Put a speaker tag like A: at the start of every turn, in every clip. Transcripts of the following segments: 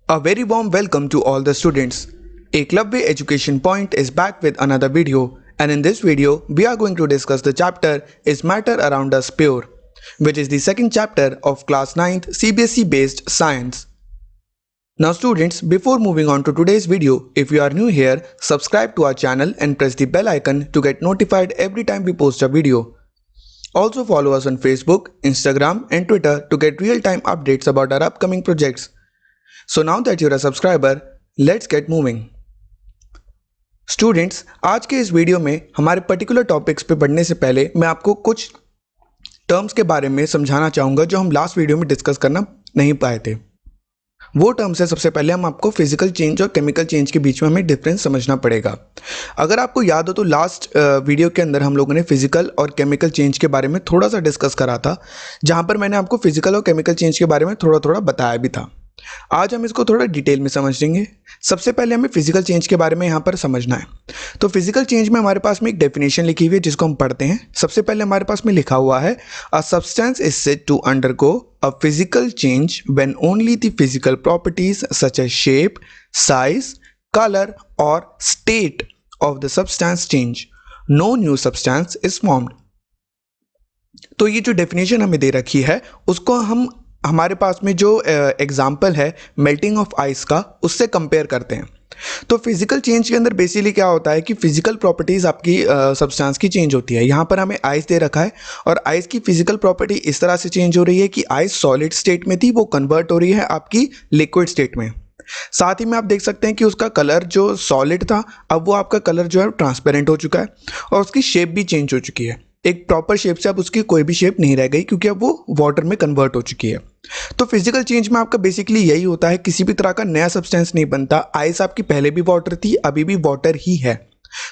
A: A very warm welcome to all the students. Eklavya Education Point is back with another video, and in this video we are going to discuss the chapter Is Matter Around Us Pure, which is the second chapter of class 9th CBSE based science. Now students, before moving on to today's video, if you are new here, subscribe to our channel and press the bell icon to get notified every time we post a video. Also follow us on Facebook, Instagram and Twitter to get real-time updates about our upcoming projects. So now that you're a subscriber, let's get moving. Students, आज के इस video में हमारे particular topics पे बढ़ने से पहले मैं आपको कुछ टर्म्स के बारे में समझाना चाहूँगा जो हम लास्ट वीडियो में डिस्कस करना नहीं पाए थे। वो टर्म्स है, सबसे पहले हम आपको फिजिकल चेंज और केमिकल चेंज के बीच में हमें डिफरेंस समझना पड़ेगा। अगर आपको याद हो तो लास्ट वीडियो के अंदर हम लोगों ने फिजिकल और केमिकल चेंज के बारे में थोड़ा सा डिस्कस करा था, जहाँ पर मैंने आपको फिजिकल और केमिकल चेंज के बारे में थोड़ा थोड़ा बताया भी था। आज हम इसको थोड़ा डिटेल में समझेंगे। सबसे पहले हमें फिजिकल चेंज के बारे में यहाँ पर समझना है। तो फिजिकल चेंज में हमारे पास में एक डेफिनेशन लिखी हुई है जिसको हम पढ़ते हैं। सबसे पहले हमारे पास में लिखा हुआ है, a substance is said to undergo a physical change when only the physical properties such as shape, size, colour और state of the substance change, no new substance is formed. तो ये जो डेफिनेशन हमें दे रखी है उसको हम हमारे पास में जो एग्जाम्पल है मेल्टिंग ऑफ आइस का, उससे कंपेयर करते हैं। तो फिजिकल चेंज के अंदर बेसिकली क्या होता है कि फिजिकल प्रॉपर्टीज़ आपकी सब्सटेंस की चेंज होती है। यहाँ पर हमें आइस दे रखा है और आइस की फिजिकल प्रॉपर्टी इस तरह से चेंज हो रही है कि आइस सॉलिड स्टेट में थी, वो कन्वर्ट हो रही है आपकी लिक्विड स्टेट में। साथ ही में आप देख सकते हैं कि उसका कलर जो सॉलिड था, अब वो आपका कलर जो है ट्रांसपेरेंट हो चुका है और उसकी शेप भी चेंज हो चुकी है। एक प्रॉपर शेप से अब उसकी कोई भी शेप नहीं रह गई क्योंकि अब वो वाटर में कन्वर्ट हो चुकी है। तो फिजिकल चेंज में आपका बेसिकली यही होता है, किसी भी तरह का नया सब्सटेंस नहीं बनता। आइस आपकी पहले भी वाटर थी, अभी भी वाटर ही है,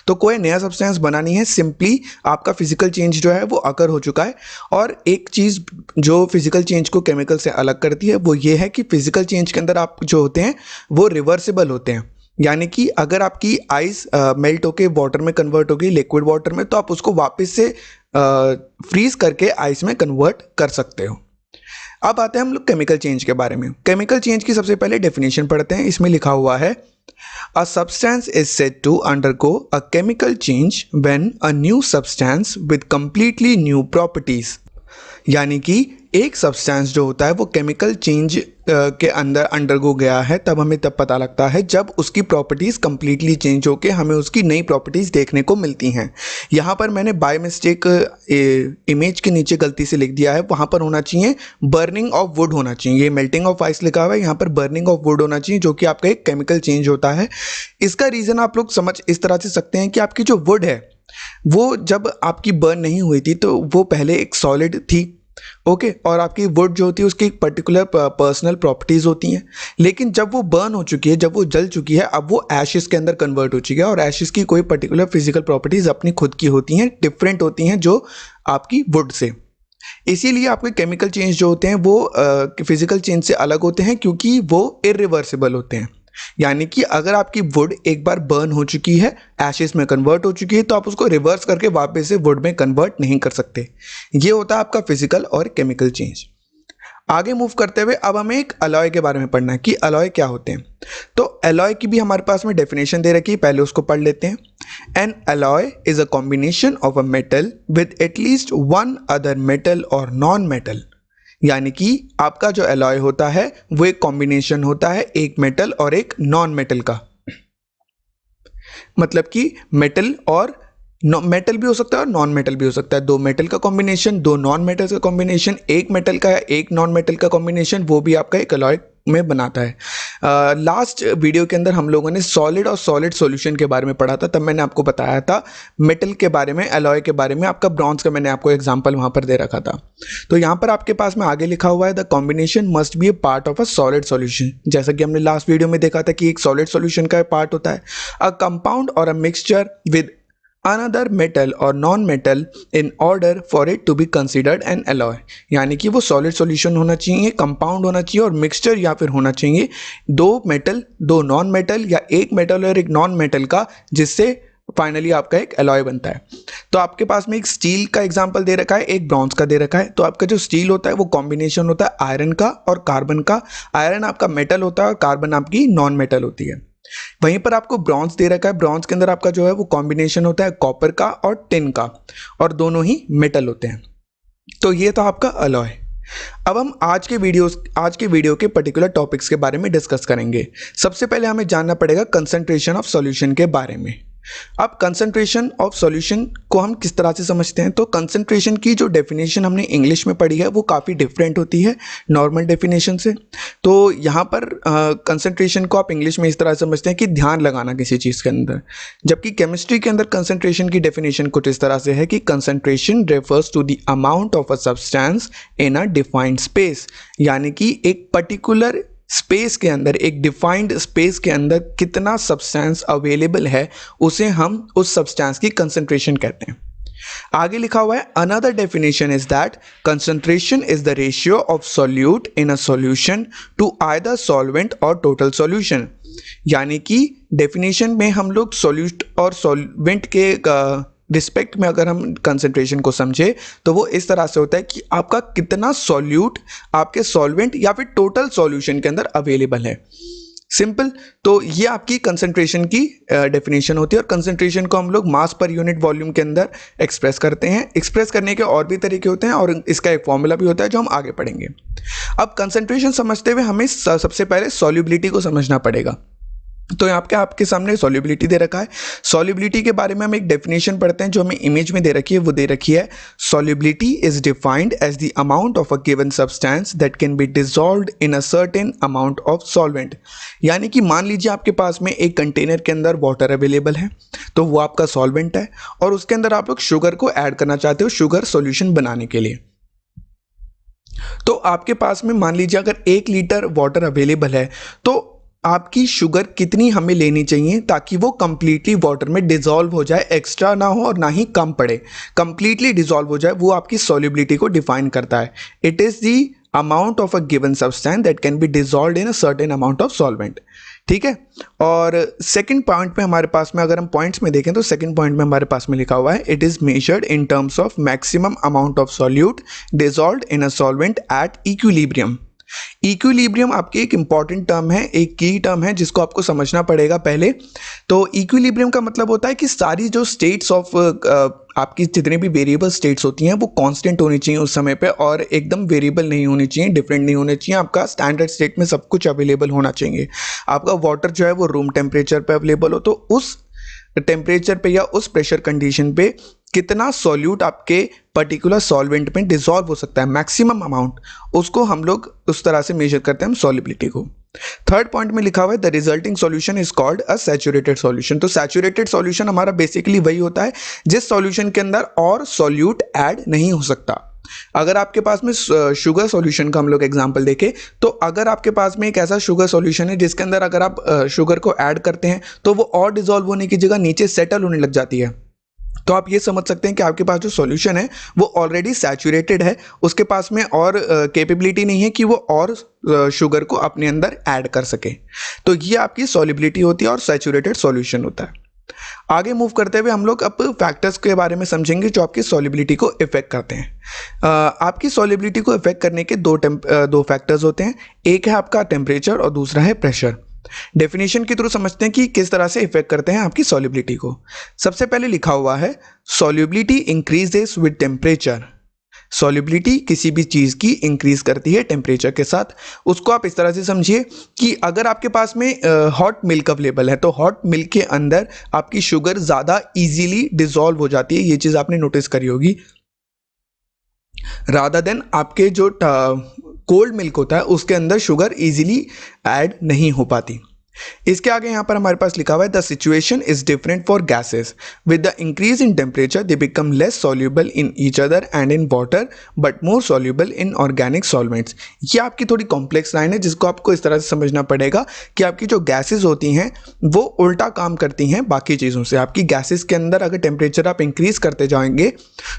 A: तो कोई नया सब्सटेंस बना नहीं है। सिंपली आपका फिजिकल चेंज जो है वो अकर हो चुका है। और एक चीज़ जो फिजिकल चेंज को केमिकल से अलग करती है वो ये है कि फिजिकल चेंज के अंदर आप जो होते हैं वो रिवर्सिबल होते हैं। यानी कि अगर आपकी आइस मेल्ट होके वाटर में कन्वर्ट हो गई, लिक्विड वाटर में, तो आप उसको वापस से फ्रीज करके आइस में कन्वर्ट कर सकते हो। अब आते हैं हम लोग केमिकल चेंज के बारे में। केमिकल चेंज की सबसे पहले डेफिनेशन पढ़ते हैं। इसमें लिखा हुआ है, a substance is said to undergo a chemical change when a new substance with completely new properties. यानी कि एक सब्सटेंस जो होता है वो केमिकल चेंज के अंदर अंडरगो गया है, तब हमें तब पता लगता है जब उसकी प्रॉपर्टीज़ कंप्लीटली चेंज होके हमें उसकी नई प्रॉपर्टीज़ देखने को मिलती हैं। यहाँ पर मैंने बाय मिस्टेक इमेज के नीचे गलती से लिख दिया है, वहाँ पर होना चाहिए बर्निंग ऑफ वुड होना चाहिए। ये मेल्टिंग ऑफ आइस लिखा हुआ है, यहाँ पर बर्निंग ऑफ वुड होना चाहिए, जो कि आपका एक केमिकल चेंज होता है। इसका रीज़न आप लोग समझ इस तरह से सकते हैं कि आपकी जो वुड है वो जब आपकी बर्न नहीं हुई थी तो वो पहले एक सॉलिड थी, ओके, और आपकी वुड जो होती है उसकी एक पर्टिकुलर पर्सनल प्रॉपर्टीज़ होती हैं। लेकिन जब वो बर्न हो चुकी है, जब वो जल चुकी है, अब वो एशेस के अंदर कन्वर्ट हो चुकी है और एशेस की कोई पर्टिकुलर फिजिकल प्रॉपर्टीज़ अपनी खुद की होती हैं, डिफरेंट होती हैं जो आपकी वुड से। इसीलिए आपके केमिकल चेंज जो होते हैं वो फिजिकल चेंज से अलग होते हैं क्योंकि वो इरिवर्सिबल होते हैं। यानी कि अगर आपकी वुड एक बार बर्न हो चुकी है, एशेस में कन्वर्ट हो चुकी है, तो आप उसको रिवर्स करके वापस से वुड में कन्वर्ट नहीं कर सकते। ये होता है आपका फिजिकल और केमिकल चेंज। आगे मूव करते हुए अब हमें एक अलॉय के बारे में पढ़ना है कि अलॉय क्या होते हैं। तो अलॉय की भी हमारे पास में डेफिनेशन दे रखी है, पहले उसको पढ़ लेते हैं। N alloy is a combination of a metal with at least one other metal और नॉन मेटल। यानी कि आपका जो एलॉय होता है वो एक कॉम्बिनेशन होता है एक मेटल और एक नॉन मेटल का। मतलब कि मेटल और मेटल भी हो सकता है और नॉन मेटल भी हो सकता है। दो मेटल का कॉम्बिनेशन, दो नॉन मेटल का कॉम्बिनेशन, एक मेटल का एक नॉन मेटल का कॉम्बिनेशन, वो भी आपका एक अलॉय में बनाता है। लास्ट वीडियो के अंदर हम लोगों ने सॉलिड और सॉलिड सॉल्यूशन के बारे में पढ़ा था, तब मैंने आपको बताया था मेटल के बारे में, अलॉय के बारे में। आपका ब्रॉन्ज का मैंने आपको एग्जांपल वहां पर दे रखा था। तो यहाँ पर आपके पास में आगे लिखा हुआ है, the combination must be A part of a solid solution. जैसा कि हमने लास्ट वीडियो में देखा था कि एक सॉलिड सॉल्यूशन का पार्ट होता है। अ कंपाउंड और a mixture with another metal or non-metal in order for it to be considered an alloy। यानी कि वो सॉलिड सॉल्यूशन होना चाहिए, कंपाउंड होना चाहिए और मिक्सचर या फिर होना चाहिए दो मेटल, दो नॉन मेटल या एक मेटल और एक नॉन मेटल का, जिससे फाइनली आपका एक एलॉय बनता है। तो आपके पास में एक स्टील का एग्जांपल दे रखा है, एक ब्रॉन्ज का दे रखा है। तो आपका जो स्टील होता है वो कॉम्बिनेशन होता है आयरन का और कार्बन का। आयरन आपका मेटल होता है और कार्बन आपकी नॉन मेटल होती है। वहीं पर आपको ब्रॉन्ज दे रखा है, ब्रॉन्ज के अंदर आपका जो है वो कॉम्बिनेशन होता है कॉपर का और टिन का, और दोनों ही मेटल होते हैं। तो ये था आपका अलॉय। अब हम आज के वीडियो के पर्टिकुलर टॉपिक्स के बारे में डिस्कस करेंगे। सबसे पहले हमें जानना पड़ेगा कंसंट्रेशन ऑफ सॉल्यूशन के बारे में। अब कंसंट्रेशन ऑफ सॉल्यूशन को हम किस तरह से समझते हैं, तो कंसंट्रेशन की जो डेफिनेशन हमने इंग्लिश में पढ़ी है वो काफ़ी डिफरेंट होती है नॉर्मल डेफिनेशन से। तो यहाँ पर कंसंट्रेशन को आप इंग्लिश में इस तरह से समझते हैं कि ध्यान लगाना किसी चीज़ के अंदर, जबकि केमिस्ट्री के अंदर कंसंट्रेशन की डेफिनेशन कुछ इस तरह से है कि concentration refers to the amount of a substance in a defined space, यानी कि एक पर्टिकुलर स्पेस के अंदर, एक डिफाइंड स्पेस के अंदर कितना सब्सटेंस अवेलेबल है उसे हम उस सब्सटेंस की कंसंट्रेशन कहते हैं। आगे लिखा हुआ है another definition is that concentration is the ratio of solute in a solution to either solvent और टोटल सॉल्यूशन, यानी कि डेफिनेशन में हम लोग सॉल्यूट और सॉल्वेंट के रिस्पेक्ट में अगर हम कंसंट्रेशन को समझे तो वो इस तरह से होता है कि आपका कितना सॉल्यूट आपके सॉल्वेंट या फिर टोटल सॉल्यूशन के अंदर अवेलेबल है। सिंपल। तो ये आपकी कंसंट्रेशन की डेफिनेशन होती है, और कंसंट्रेशन को हम लोग मास पर यूनिट वॉल्यूम के अंदर एक्सप्रेस करते हैं। एक्सप्रेस करने के और भी तरीके होते हैं और इसका एक फॉर्मूला भी होता है जो हम आगे पढ़ेंगे। अब कंसंट्रेशन समझते हुए हमें सबसे पहले सॉल्युबिलिटी को समझना पड़ेगा। तो यहाँ पे आपके सामने सॉल्युबिलिटी दे रखा है। सॉल्युबिलिटी के बारे में हम एक डेफिनेशन पढ़ते हैं जो हमें इमेज में दे रखी है, वो दे रखी है solubility is defined as the amount of a given substance that can be dissolved in a certain amount of solvent. यानी कि मान लीजिए आपके पास में एक कंटेनर के अंदर वाटर अवेलेबल है, तो वो आपका सॉल्वेंट है, और उसके अंदर आप लोग शुगर को ऐड करना चाहते हो शुगर सॉल्यूशन बनाने के लिए। तो आपके पास में मान लीजिए अगर 1 लीटर वाटर अवेलेबल है, तो आपकी शुगर कितनी हमें लेनी चाहिए ताकि वो कंप्लीटली वाटर में डिसॉल्व हो जाए, एक्स्ट्रा ना हो और ना ही कम पड़े, कंप्लीटली डिसॉल्व हो जाए। वो आपकी सॉल्युबिलिटी को डिफाइन करता है। It is the amount of a given substance that can be dissolved in a certain amount of solvent. ठीक है। और सेकंड पॉइंट में हमारे पास में अगर हम पॉइंट्स में देखें तो सेकंड पॉइंट में हमारे पास में लिखा हुआ है it is measured in terms of maximum amount of solute dissolved in a solvent at equilibrium. Equilibrium आपकी एक इंपॉर्टेंट टर्म है, एक की टर्म है जिसको आपको समझना पड़ेगा पहले। तो इक्विलिब्रियम का मतलब होता है कि सारी जो स्टेट्स ऑफ आपकी जितने भी वेरिएबल स्टेट्स होती हैं वो कांस्टेंट होनी चाहिए उस समय पे, और एकदम वेरिएबल नहीं होनी चाहिए, डिफरेंट नहीं होने चाहिए। आपका स्टैंडर्ड स्टेट में सब कुछ अवेलेबल होना चाहिए। आपका वाटर जो है वो रूम टेम्परेचर पे अवेलेबल हो, तो उस टेम्परेचर पे या उस प्रेशर कंडीशन पे कितना सॉल्यूट आपके पर्टिकुलर सॉल्वेंट में डिसॉल्व हो सकता है, मैक्सिमम अमाउंट, उसको हम लोग उस तरह से मेजर करते हैं हम सॉल्युबिलिटी को। थर्ड पॉइंट में लिखा हुआ है the resulting solution is called a saturated solution. तो सैचुरेटेड सॉल्यूशन हमारा बेसिकली वही होता है जिस सॉल्यूशन के अंदर और सॉल्यूट ऐड नहीं हो सकता। अगर आपके पास में शुगर सॉल्यूशन का हम लोग एग्जांपल देखें, तो अगर आपके पास में एक ऐसा शुगर सॉल्यूशन है जिसके अंदर अगर आप शुगर को ऐड करते हैं तो वो और डिसॉल्व होने की जगह नीचे सेटल होने लग जाती है, तो आप ये समझ सकते हैं कि आपके पास जो सॉल्यूशन है वो ऑलरेडी सैचुरेटेड है, उसके पास में और कैपेबिलिटी नहीं है कि वो और शुगर को अपने अंदर ऐड कर सके। तो ये आपकी सॉल्युबिलिटी होती है और सैचुरेटेड सॉल्यूशन होता है। आगे मूव करते हुए हम लोग अब फैक्टर्स के बारे में समझेंगे जो आपकी सॉल्युबिलिटी को इफेक्ट करते हैं। आपकी सॉल्युबिलिटी को इफेक्ट करने के दो फैक्टर्स होते हैं, एक है आपका टेम्परेचर और दूसरा है प्रेशर। डेफिनेशन के थ्रू समझते हैं कि किस तरह से इफेक्ट करते हैं आपकी सॉल्युबिलिटी को। सबसे पहले लिखा हुआ है solubility increases with temperature. Solubility किसी भी चीज़ की इंक्रीज करती है टेम्परेचर के साथ। उसको आप इस तरह से समझिए कि अगर आपके पास में हॉट मिल्क अवेलेबल है, तो हॉट मिल्क के अंदर आपकी शुगर ज़्यादा इजीली डिसॉल्व हो जाती है, ये चीज़ आपने नोटिस करी होगी, रादर देन आपके जो कोल्ड मिल्क होता है उसके अंदर शुगर इजीली ऐड नहीं हो पाती। इसके आगे यहाँ पर हमारे पास लिखा हुआ है the situation is different for gases with the increase in temperature they become less soluble in each other and in water but more soluble in organic solvents. ये आपकी थोड़ी कॉम्प्लेक्स लाइन है जिसको आपको इस तरह से समझना पड़ेगा कि आपकी जो गैसेस होती हैं वो उल्टा काम करती हैं बाकी चीज़ों से। आपकी गैसेस के अंदर अगर टेम्परेचर आप इंक्रीज करते जाएंगे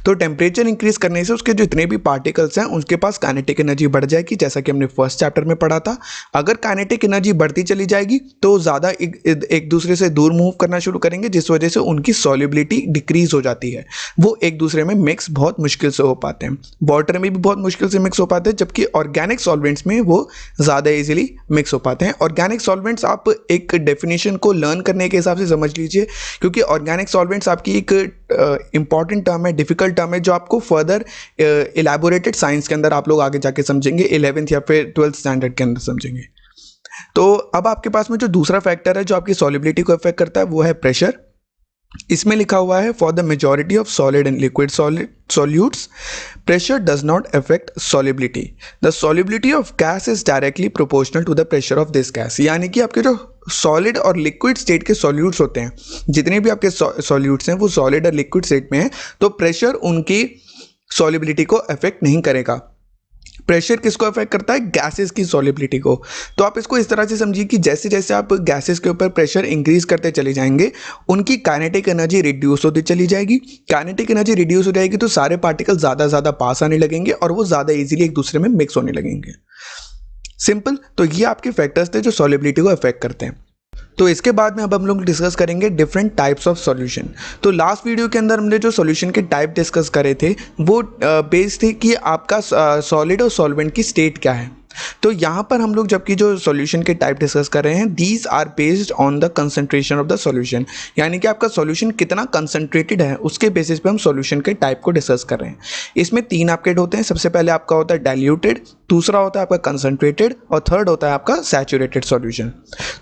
A: तो टेम्परेचर इंक्रीज करने से उसके जितने भी पार्टिकल्स हैं उनके पास काइनेटिक एनर्जी बढ़ जाएगी, जैसा कि हमने फर्स्ट चैप्टर में पढ़ा था। अगर काइनेटिक एनर्जी बढ़ती चली जाएगी तो ज़्यादा एक दूसरे से दूर मूव करना शुरू करेंगे, जिस वजह से उनकी सॉल्युबिलिटी डिक्रीज हो जाती है, वो एक दूसरे में मिक्स बहुत मुश्किल से हो पाते हैं। वाटर में भी बहुत मुश्किल से मिक्स हो पाते हैं, जबकि ऑर्गेनिक सॉल्वेंट्स में वो ज़्यादा इजीली मिक्स हो पाते हैं। ऑर्गेनिक सॉल्वेंट्स आप एक डेफिनेशन को लर्न करने के हिसाब से समझ लीजिए, क्योंकि ऑर्गेनिक सॉल्वेंट्स आपकी एक इंपॉर्टेंट टर्म है, डिफिकल्ट टर्म है, जो आपको फर्दर इलेबोरेटेड साइंस के अंदर आप लोग आगे जाके समझेंगे, 11th या फिर 12th स्टैंडर्ड के अंदर समझेंगे। तो अब आपके पास में जो दूसरा फैक्टर है जो आपकी सॉल्युबिलिटी को अफेक्ट करता है वो है प्रेशर। इसमें लिखा हुआ है for the majority of solid and liquid solutes pressure does not affect solubility, the solubility of gas is directly proportional to the pressure of this gas. यानी कि आपके जो सॉलिड और लिक्विड स्टेट के सॉल्यूट्स होते हैं, जितने भी आपके सॉल्यूट्स हैं वो सॉलिड और लिक्विड स्टेट में हैं, तो प्रेशर उनकी सॉल्युबिलिटी को अफेक्ट नहीं करेगा। प्रेशर किसको अफेक्ट करता है? गैसेस की सॉल्युबिलिटी को। तो आप इसको इस तरह से समझिए कि जैसे जैसे आप गैसेस के ऊपर प्रेशर इंक्रीज करते चले जाएंगे, उनकी काइनेटिक एनर्जी रिड्यूस होती चली जाएगी। काइनेटिक एनर्जी रिड्यूस हो जाएगी तो सारे पार्टिकल ज़्यादा पास आने लगेंगे और वो ज़्यादा इजीली एक दूसरे में मिक्स होने लगेंगे। सिंपल। तो ये आपके फैक्टर्स थे जो सॉल्युबिलिटी को अफेक्ट करते हैं। तो इसके बाद में अब हम लोग डिस्कस करेंगे डिफरेंट टाइप्स ऑफ सॉल्यूशन। तो लास्ट वीडियो के अंदर हमने जो सॉल्यूशन के टाइप डिस्कस करे थे वो बेस्ड थे कि आपका सॉलिड और सॉल्वेंट की स्टेट क्या है। तो यहाँ पर हम लोग जबकि जो सॉल्यूशन के टाइप डिस्कस कर रहे हैं, these are based on the concentration of the solution, यानी कि आपका सॉल्यूशन कितना कंसंट्रेटेड है उसके बेसिस पे हम सॉल्यूशन के टाइप को डिस्कस कर रहे हैं। इसमें 3 आपके होते हैं। सबसे पहले आपका होता है डाइल्यूटेड, दूसरा होता है आपका कंसंट्रेटेड और थर्ड होता है आपका सैचुरेटेड सॉल्यूशन।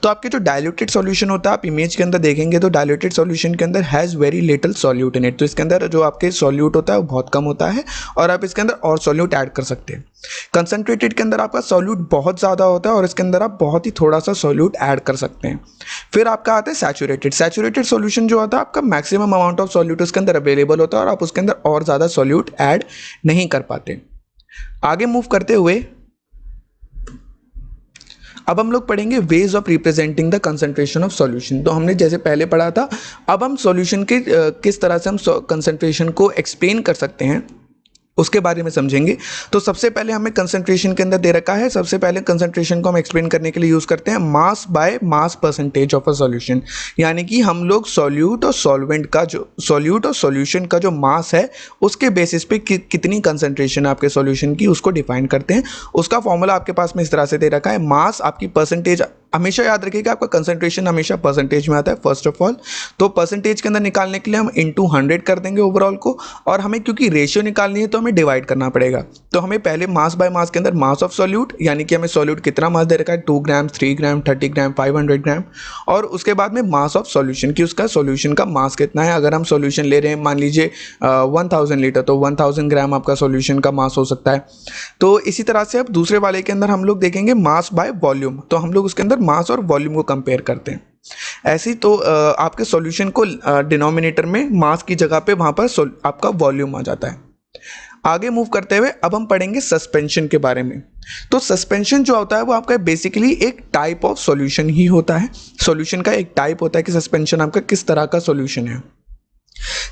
A: तो आपके जो डाइल्यूटेड सॉल्यूशन होता है, आप इमेज के अंदर देखेंगे तो डाइल्यूटेड सॉल्यूशन के अंदर has very little solute in it. तो इसके अंदर जो आपके सॉल्यूट होता है वो बहुत कम होता है और आप इसके अंदर और सॉल्यूट ऐड कर सकते हैं। कंसंट्रेटेड के अंदर आपका सॉल्यूट बहुत ज़्यादा होता है और इसके अंदर आप बहुत ही थोड़ा सा सॉल्यूट ऐड कर सकते हैं। फिर आपका आता है सैचुरेटेड। सैचुरेटेड सॉल्यूशन जो होता है आपका मैक्सिमम अमाउंट ऑफ सॉल्यूट उसके अंदर अवेलेबल होता है और आप उसके अंदर और ज़्यादा सॉल्यूट ऐड नहीं कर पाते। आगे मूव करते हुए अब हम लोग पढ़ेंगे ways of representing the concentration of solution. तो हमने जैसे पहले पढ़ा था, अब हम सॉल्यूशन के किस तरह से हम कंसंट्रेशन को एक्सप्लेन कर सकते हैं उसके बारे में समझेंगे। तो सबसे पहले हमें कंसंट्रेशन के अंदर दे रखा है, सबसे पहले कंसंट्रेशन को हम एक्सप्लेन करने के लिए यूज़ करते हैं mass by mass percentage of a solution. यानी कि हम लोग सॉल्यूट और सॉल्वेंट का जो सॉल्यूट और सॉल्यूशन का जो मास है उसके बेसिस पे कितनी कंसंट्रेशन है आपके सॉल्यूशन की उसको डिफाइन करते हैं। उसका फॉर्मूला आपके पास में इस तरह से दे रखा है, मास आपकी परसेंटेज, हमेशा याद रखिएगा आपका कंसंट्रेशन हमेशा परसेंटेज में आता है फर्स्ट ऑफ ऑल। तो परसेंटेज के अंदर निकालने के लिए हम इंटू 100 कर देंगे ओवरऑल को, और हमें क्योंकि रेशियो निकालनी है तो हमें डिवाइड करना पड़ेगा। तो हमें पहले मास बाय मास के अंदर मास ऑफ सॉल्यूट, यानी कि हमें सॉल्यूट कितना मास दे रखा है 2 ग्राम, 3 ग्राम, 30 ग्राम, 500 ग्राम, और उसके बाद में मास ऑफ सॉल्यूशन कि उसका सॉल्यूशन का मास कितना है। अगर हम सॉल्यूशन ले रहे हैं मान लीजिए 1000 लीटर, तो 1000 ग्राम आपका सॉल्यूशन का मास हो सकता है। तो इसी तरह से अब दूसरे वाले के अंदर हम लोग देखेंगे मास बाय वॉल्यूम, तो हम लोग उसके अंदर मास और वॉल्यूम को कंपेयर करते हैं। ऐसे तो आपके सॉल्यूशन को डिनोमिनेटर में मास की जगह पे वहाँ पर आपका वॉल्यूम आ जाता है। आगे मूव करते हुए अब हम पढ़ेंगे सस्पेंशन के बारे में। तो सस्पेंशन जो होता है वो आपका बेसिकली एक टाइप ऑफ सॉल्यूशन ही होता है। सॉल्यूशन का एक टाइप होता है कि सस्पेंशन आपका किस तरह का सॉल्यूशन है।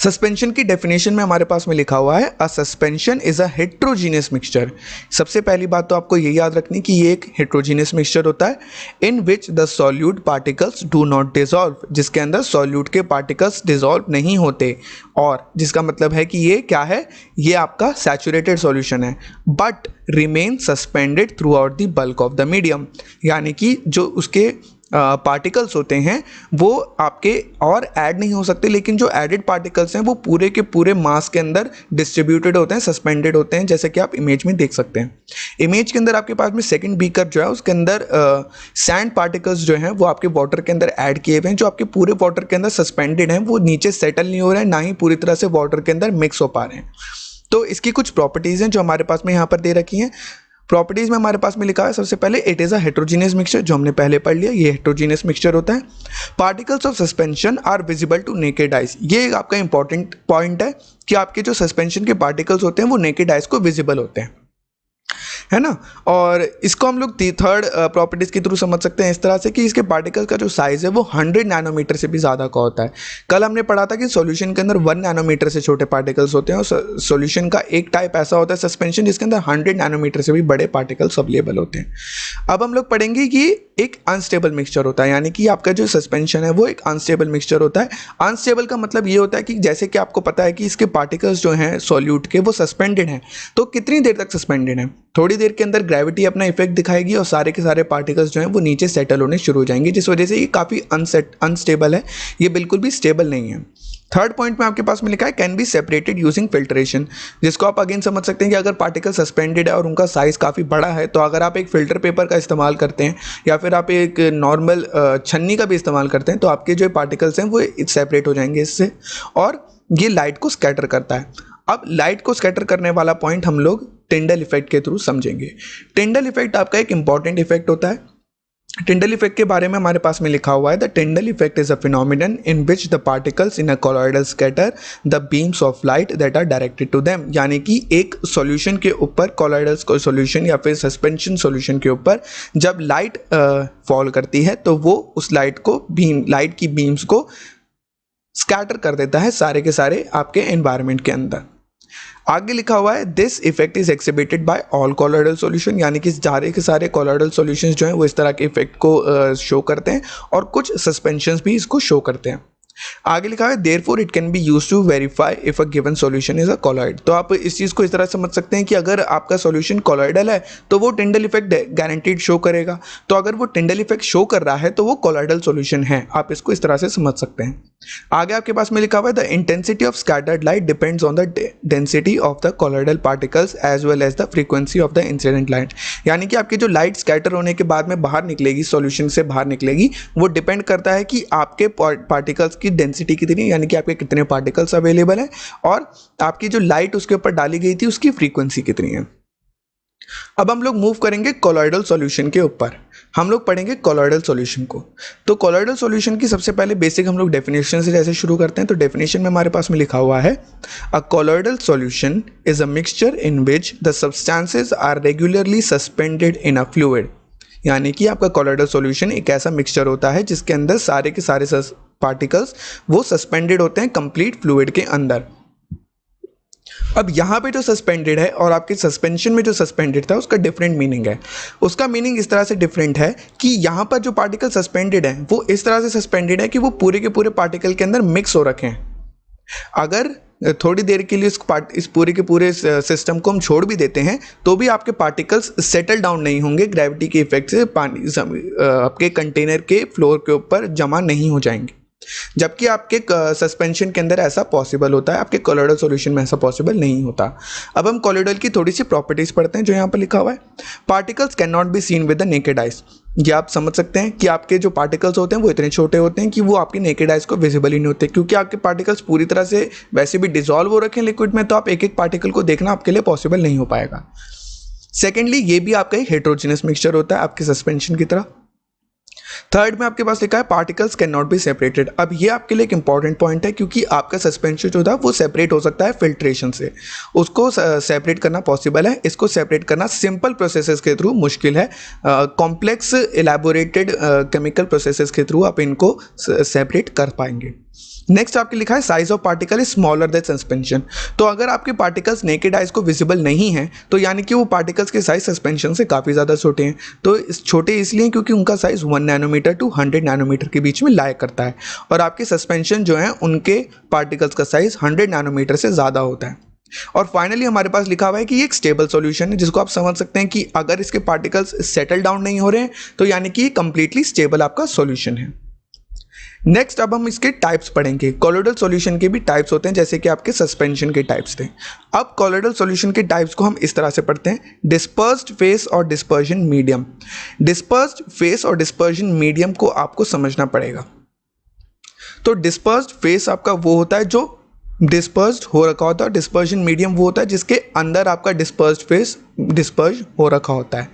A: सस्पेंशन की डेफिनेशन में हमारे पास में लिखा हुआ है, अ suspension is a heterogeneous mixture. सबसे पहली बात तो आपको ये याद रखनी कि ये एक हेट्रोजीनियस मिक्सचर होता है in which the solute particles do not dissolve, जिसके अंदर सॉल्यूट के पार्टिकल्स डिसॉल्व नहीं होते, और जिसका मतलब है कि ये क्या है, ये आपका सैचुरेटेड सॉल्यूशन है, but remain suspended through out the bulk of the medium. यानी कि जो उसके पार्टिकल्स होते हैं वो आपके और ऐड नहीं हो सकते, लेकिन जो एडेड पार्टिकल्स हैं वो पूरे के पूरे मास के अंदर डिस्ट्रीब्यूटेड होते हैं, सस्पेंडेड होते हैं, जैसे कि आप इमेज में देख सकते हैं। इमेज के अंदर आपके पास में सेकंड बीकर जो है उसके अंदर सैंड पार्टिकल्स जो हैं वो आपके वाटर के अंदर ऐड किए हुए हैं, जो आपके पूरे वाटर के अंदर सस्पेंडेड हैं, वो नीचे सेटल नहीं हो रहे हैं, ना ही पूरी तरह से वाटर के अंदर मिक्स हो पा रहे हैं। तो इसकी कुछ प्रॉपर्टीज़ हैं जो हमारे पास में यहाँ पर दे रखी हैं। प्रॉपर्टीज में हमारे पास में लिखा है सबसे पहले it is a heterogeneous mixture, जो हमने पहले पढ़ लिया, ये हेट्रोजीनियस मिक्सचर होता है। Particles of suspension are visible to naked eyes, ये आपका इंपॉर्टेंट पॉइंट है कि आपके जो सस्पेंशन के पार्टिकल्स होते हैं वो नेकेड आइज को विजिबल होते हैं। है ना। और इसको हम लोग थर्ड प्रॉपर्टीज़ के थ्रू समझ सकते हैं इस तरह से कि इसके पार्टिकल्स का जो साइज़ है वो 100 नैनोमीटर से भी ज़्यादा का होता है। कल हमने पढ़ा था कि सॉल्यूशन के अंदर 1 नैनोमीटर से छोटे पार्टिकल्स होते हैं, और सॉल्यूशन का एक टाइप ऐसा होता है सस्पेंशन जिसके अंदर 100 नैनोमीटर से भी बड़े पार्टिकल्स अवेलेबल होते हैं। अब हम लोग पढ़ेंगे कि एक अनस्टेबल मिक्सचर होता है, यानी कि आपका जो सस्पेंशन है वो एक अनस्टेबल मिक्सचर होता है। अनस्टेबल का मतलब ये होता है कि जैसे कि आपको पता है कि इसके पार्टिकल्स जो हैं सॉल्यूट के वो सस्पेंडेड हैं, तो कितनी देर तक सस्पेंडेड हैं, थोड़ी देर के अंदर ग्रेविटी अपना इफेक्ट दिखाएगी और सारे के सारे पार्टिकल्स जो हैं वो नीचे सेटल होने शुरू हो जाएंगे, जिस वजह से ये काफ़ी अनस्टेबल है, ये बिल्कुल भी स्टेबल नहीं है। थर्ड पॉइंट में आपके पास में लिखा है can be separated using filtration, जिसको आप अगेन समझ सकते हैं कि अगर पार्टिकल सस्पेंडेड है और उनका साइज काफ़ी बड़ा है, तो अगर आप एक फिल्टर पेपर का इस्तेमाल करते हैं या फिर आप एक नॉर्मल छन्नी का भी इस्तेमाल करते हैं, तो आपके जो पार्टिकल्स हैं वो सेपरेट हो जाएंगे इससे, और ये लाइट को स्कैटर करता है। अब लाइट को स्कैटर करने वाला पॉइंट हम लोग टिंडल इफेक्ट के थ्रू समझेंगे। टिंडल इफेक्ट आपका एक इंपॉर्टेंट इफेक्ट होता है। टिंडल इफेक्ट के बारे में हमारे पास में लिखा हुआ है, the Tyndall effect is a phenomenon in which the particles in a colloidal scatter the beams of light that are directed to them, यानी कि एक सॉल्यूशन के ऊपर, कोलॉइडल सॉल्यूशन या फिर सस्पेंशन सॉल्यूशन के ऊपर जब लाइट फॉल करती है तो वो उस लाइट की बीम्स को स्कैटर कर देता है सारे के सारे आपके एनवायरनमेंट के अंदर। आगे लिखा हुआ है this effect is exhibited by all colloidal solution, यानी कि सारे के सारे कोलॉइडल सॉल्यूशंस जो हैं वो इस तरह के इफेक्ट को शो करते हैं, और कुछ सस्पेंशंस भी इसको शो करते हैं। आगे लिखा है therefore it can be used to verify if a given solution is a colloid. तो आप इस चीज़ को इस तरह समझ सकते हैं कि अगर आपका सॉल्यूशन कोलॉइडल है तो वो टिंडल इफेक्ट गारंटीड शो करेगा, तो अगर वो टिंडल इफेक्ट शो कर रहा है तो वो कोलॉइडल सॉल्यूशन है। आप इसको इस तरह से समझ सकते हैं। आगे आपके पास में लिखा हुआ है the intensity of scattered light depends on the density of the colloidal particles as well as the frequency of the incident light, यानी कि आपकी जो लाइट स्कैटर होने के बाद में बाहर निकलेगी, सॉल्यूशन से बाहर निकलेगी, वो डिपेंड करता है कि आपके पार्टिकल्स की डेंसिटी कितनी, यानी कि आपके कितने पार्टिकल्स अवेलेबल हैं, और आपकी जो लाइट उसके ऊपर डाली गई थी उसकी फ्रीक्वेंसी कितनी है। अब हम लोग मूव करेंगे कोलॉइडल सॉल्यूशन के ऊपर। हम लोग पढ़ेंगे कोलॉइडल सॉल्यूशन को। तो कोलॉइडल सॉल्यूशन की सबसे पहले बेसिक हम लोग डेफिनेशन से जैसे शुरू करते हैं, तो डेफिनेशन में हमारे पास में लिखा हुआ है a colloidal solution is a mixture in which the substances are regularly suspended in a fluid, यानी कि आपका कोलॉइडल सॉल्यूशन एक ऐसा मिक्सचर होता है जिसके अंदर सारे के सारे पार्टिकल्स वो सस्पेंडेड होते हैं कंप्लीट फ्लूइड के अंदर। अब यहाँ पे जो सस्पेंडेड है और आपके सस्पेंशन में जो सस्पेंडेड था उसका डिफरेंट मीनिंग है। उसका मीनिंग इस तरह से डिफरेंट है कि यहाँ पर जो पार्टिकल सस्पेंडेड है वो इस तरह से सस्पेंडेड है कि वो पूरे के पूरे पार्टिकल के अंदर मिक्स हो रखे हैं। अगर थोड़ी देर के लिए इस पूरे के पूरे सिस्टम को हम छोड़ भी देते हैं तो भी आपके पार्टिकल्स सेटल डाउन नहीं होंगे, ग्रेविटी के इफेक्ट से पानी आपके कंटेनर के फ्लोर के ऊपर जमा नहीं हो जाएंगे, जबकि आपके सस्पेंशन के अंदर ऐसा पॉसिबल होता है, आपके कोलॉइडल सॉल्यूशन में ऐसा पॉसिबल नहीं होता। अब हम कोलॉइडल की थोड़ी सी प्रॉपर्टीज पढ़ते हैं जो यहाँ पर लिखा हुआ है। Particles can not be seen with the naked eyes, ये आप समझ सकते हैं कि आपके जो पार्टिकल्स होते हैं वो इतने छोटे होते हैं कि वो आपके नेकेड आइज को विजिबल ही नहीं होते, क्योंकि आपके पार्टिकल्स पूरी तरह से वैसे भी डिजॉल्व हो रखे हैं लिक्विड में, तो आप एक एक पार्टिकल को देखना आपके लिए पॉसिबल नहीं हो पाएगा। सेकेंडली, ये भी आपका एक हेट्रोजिनस मिक्सचर होता है आपके सस्पेंशन की तरह। थर्ड में आपके पास लिखा है particles can not be separated. अब ये आपके लिए एक इंपॉर्टेंट पॉइंट है, क्योंकि आपका सस्पेंशन जो था वो सेपरेट हो सकता है फिल्ट्रेशन से, उसको सेपरेट करना पॉसिबल है, इसको सेपरेट करना सिंपल प्रोसेसेस के थ्रू मुश्किल है, कॉम्प्लेक्स एलैबोरेटेड केमिकल प्रोसेसेस के थ्रू आप इनको सेपरेट कर पाएंगे। नेक्स्ट आपके लिखा है size of particle is smaller than suspension. तो अगर आपके पार्टिकल्स नेकेड आइज को विजिबल नहीं है तो यानी कि वो पार्टिकल्स के साइज सस्पेंशन से काफ़ी ज़्यादा छोटे हैं। तो छोटे इसलिए क्योंकि उनका साइज 1 नैनोमीटर टू 100 नैनोमीटर के बीच में लाया करता है, और आपके सस्पेंशन जो हैं उनके पार्टिकल्स का साइज 100 नैनोमीटर से ज़्यादा होता है। और फाइनली हमारे पास लिखा हुआ है कि ये एक स्टेबल सॉल्यूशन है, जिसको आप समझ सकते हैं कि अगर इसके पार्टिकल्स सेटल डाउन नहीं हो रहे हैं तो यानी कि कंप्लीटली स्टेबल आपका सॉल्यूशन है। नेक्स्ट अब हम इसके टाइप्स पढ़ेंगे। कोलॉइडल सॉल्यूशन के भी टाइप्स होते हैं जैसे कि आपके सस्पेंशन के टाइप्स थे। अब कोलॉइडल सॉल्यूशन के टाइप्स को हम इस तरह से पढ़ते हैं, डिस्पर्स्ड फेस और डिस्पर्जन मीडियम। डिस्पर्स्ड फेस और डिस्पर्जन मीडियम को आपको समझना पड़ेगा। तो डिस्पर्स्ड फेस आपका वो होता है जो डिस्पर्स्ड हो रखा होता है, डिस्पर्जन मीडियम वो होता है जिसके अंदर आपका डिस्पर्स्ड फेस डिस्पर्ज हो रखा होता है।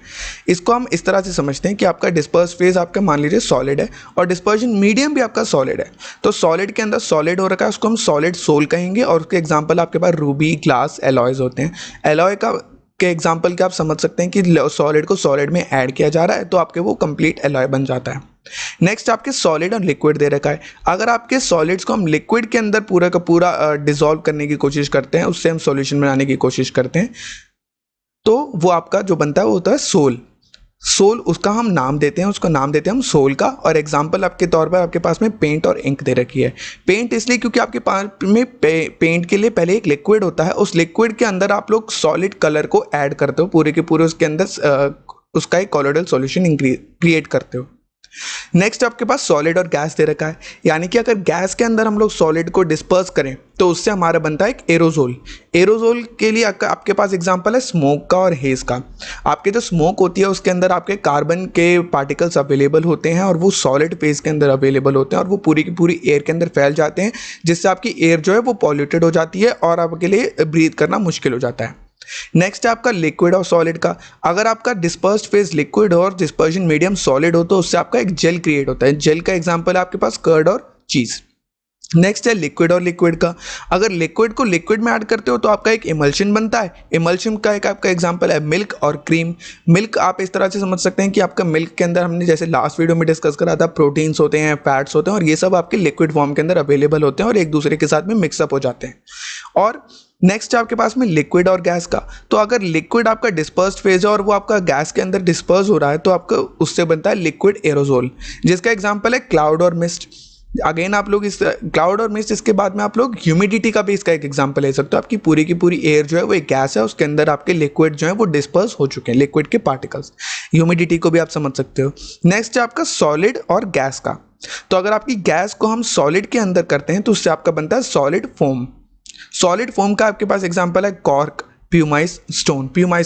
A: इसको हम इस तरह से समझते हैं कि आपका डिस्पर्स फेज आपका मान लीजिए सॉलिड है और डिस्पर्जन मीडियम भी आपका सॉलिड है। तो सॉलिड के अंदर सॉलिड हो रखा है उसको हम सॉलिड सोल कहेंगे, और उसके एग्जांपल आपके पास रूबी, ग्लास, एलॉयज होते हैं। एलॉय उसके एग्जांपल के आप समझ सकते हैं कि सॉलिड को सॉलिड में ऐड किया जा रहा है तो आपके वो कंप्लीट एलॉय बन जाता है। नेक्स्ट आपके सॉलिड और लिक्विड दे रखा है। अगर आपके सॉलिड्स को हम लिक्विड के अंदर पूरा का पूरा डिसॉल्व करने की कोशिश करते हैं, उससे हम सॉल्यूशन बनाने की कोशिश करते हैं, तो वो आपका जो बनता है वो होता है सोल। सोल उसका हम नाम देते हैं, उसका नाम देते हैं हम सोल का। और एग्जांपल आपके तौर पर आपके पास में पेंट और इंक दे रखी है। पेंट इसलिए क्योंकि आपके पास में पेंट के लिए पहले एक लिक्विड होता है, उस लिक्विड के अंदर आप लोग सॉलिड कलर को ऐड करते हो, पूरे के पूरे उसके अंदर उसका एक कॉलोइडल सॉल्यूशन क्रिएट करते हो। नेक्स्ट आपके पास सॉलिड और गैस दे रखा है, यानी कि अगर गैस के अंदर हम लोग सॉलिड को डिस्पर्स करें तो उससे हमारा बनता है एक एरोजोल। एरोजोल के लिए आपके पास एग्जांपल है स्मोक का और हेज का। आपके जो स्मोक होती है उसके अंदर आपके कार्बन के पार्टिकल्स अवेलेबल होते हैं और वो सॉलिड फेज के अंदर अवेलेबल होते हैं और वो पूरी की पूरी एयर के अंदर फैल जाते हैं, जिससे आपकी एयर जो है वो पॉल्यूटेड हो जाती है और आपके लिए ब्रीथ करना मुश्किल हो जाता है। नेक्स्ट है आपका लिक्विड और सॉलिड का। अगर आपका डिस्पर्स्ड फेज लिक्विड हो और डिस्पर्जन मीडियम सॉलिड हो तो उससे आपका एक जेल क्रिएट होता है। जेल का एग्जांपल है आपके पास कर्ड और चीज। नेक्स्ट है लिक्विड और लिक्विड का। अगर लिक्विड को लिक्विड में ऐड करते हो तो आपका एक इमल्शन बनता है। इमल्शन का एक आपका एग्जांपल है मिल्क और क्रीम। मिल्क आप इस तरह से समझ सकते हैं कि आपका मिल्क के अंदर हमने जैसे लास्ट वीडियो में डिस्कस करा था, प्रोटीन्स होते हैं, फैट्स होते हैं और ये सब आपके लिक्विड फॉर्म के अंदर अवेलेबल होते हैं और एक दूसरे के साथ में मिक्सअप हो जाते हैं। और नेक्स्ट आपके पास में लिक्विड और गैस का। तो अगर लिक्विड आपका डिस्पर्स्ड फेज है और वो आपका गैस के अंदर डिस्पर्स हो रहा है तो आपका उससे बनता है लिक्विड एरोजोल, जिसका एग्जांपल है क्लाउड और मिस्ट। अगेन आप लोग इस क्लाउड और मिस्ट, इसके बाद में आप लोग ह्यूमिडिटी का भी इसका एक एग्जांपल ले सकते हो। आपकी पूरी की पूरी एयर जो है वो एक गैस है, उसके अंदर आपके लिक्विड जो है वो डिस्पर्स हो चुके हैं, लिक्विड के पार्टिकल्स। ह्यूमिडिटी को भी आप समझ सकते हो। नेक्स्ट है आपका सॉलिड और गैस का। तो अगर आपकी गैस को हम सॉलिड के अंदर करते हैं तो उससे आपका बनता है सॉलिड फोम। सॉलिड फोम का आपके पास एग्जांपल है कॉर्क, प्यूमाइस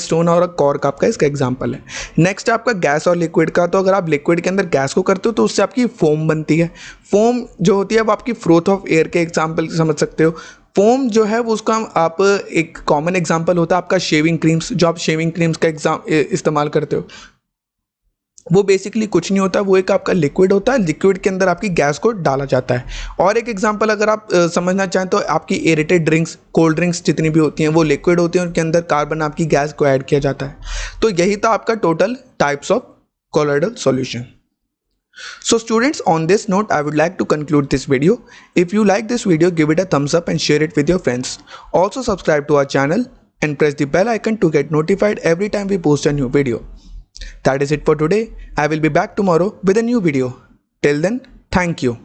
A: स्टोन और कॉर्क आपका इसका एग्जांपल है। नेक्स्ट आपका गैस और लिक्विड का। तो अगर आप लिक्विड के अंदर गैस को करते हो तो उससे आपकी फोम बनती है। फोम जो होती है वो आपकी फ्रोथ ऑफ एयर के एग्जांपल समझ सकते हो। फोम जो है वो उसका आप एक कॉमन एग्जांपल होता है आपका शेविंग क्रीम्स, जो आप शेविंग क्रीम्स का इस्तेमाल करते हो। वो बेसिकली कुछ नहीं होता, वो एक आपका लिक्विड होता है, लिक्विड के अंदर आपकी गैस को डाला जाता है। और एक एग्जांपल अगर आप समझना चाहें तो आपकी एरेटेड ड्रिंक्स, कोल्ड ड्रिंक्स जितनी भी होती हैं वो लिक्विड होती हैं, उनके अंदर कार्बन आपकी गैस को ऐड किया जाता है। तो यही था आपका total types of colloidal solution. So students, on this note I would like to conclude this video. If you like this video, give it a thumbs up and share it with your friends. Also subscribe to our channel and press the bell icon to get notified every time we post a new video. That is it for today. I will be back tomorrow with a new video. Till then, thank you.